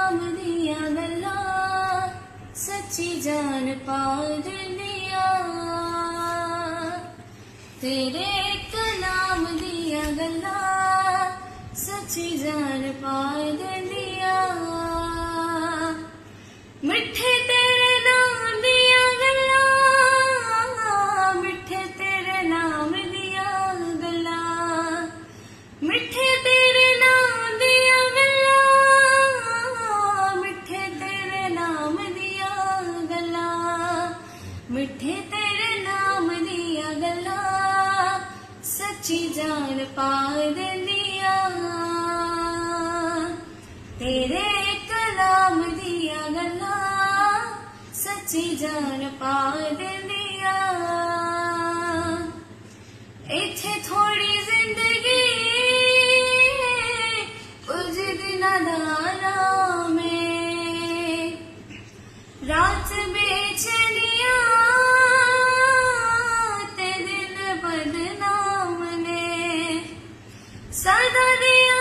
दिया गल्ला सच्ची जान पा दिया, तेरे कलाम दिया गल्ला सच्ची जान पा दिया। मिठे तेरे नाम दिया गल्ला, मिठे तेरे नाम दिया गल्ला, मिठे तेरे नाम दिया गल्ला, मिठे तेरे नाम दिया गल्ला, मिठे तेरे नाम दिया गल्ला सच्ची जान पा दिया, तेरे कलाम दिया गल्ला सच्ची जान पा दिया। इत्थे थोड़ी जिंदगी कुछ दिनां दा आराम है, रात बेचैनियां ते दिन बदनाम ने, सदा दिया